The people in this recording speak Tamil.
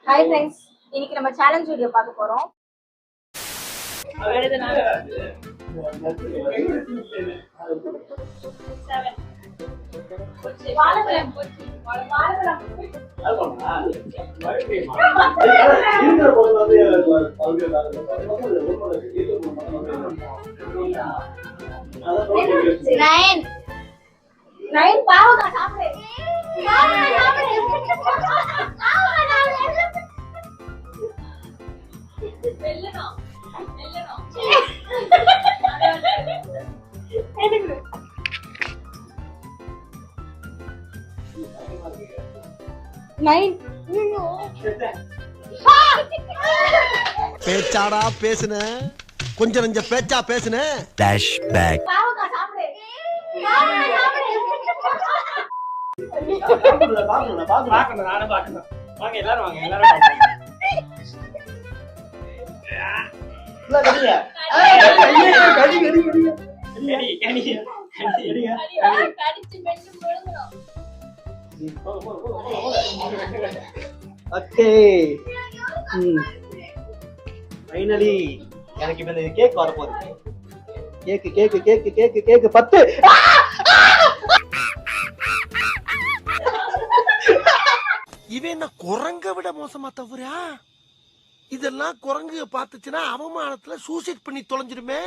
ஹாய் ஃப்ரெண்ட்ஸ், இன்னைக்கு நம்ம சேலஞ்ச் வீடியோ பார்க்க போறோம். நைன் பாவக்கா சாப்பிடு. பேச்சாடா பேசுன கொஞ்சம் நெஞ்ச பேச்சா பேசுன பேக் ஃபைனலி எனக்கு இப்ப இந்த கேக் வர போகுது. கேக்கு கேக்கு கேக்கு கேக்கு கேக்கு 10. இவன் என்ன குரங்க விட மோசமா தவறா? இதெல்லாம் குரங்கு பாத்துச்சுன்னா அவமானத்துல சூசைட் பண்ணி தொலைஞ்சிருமே.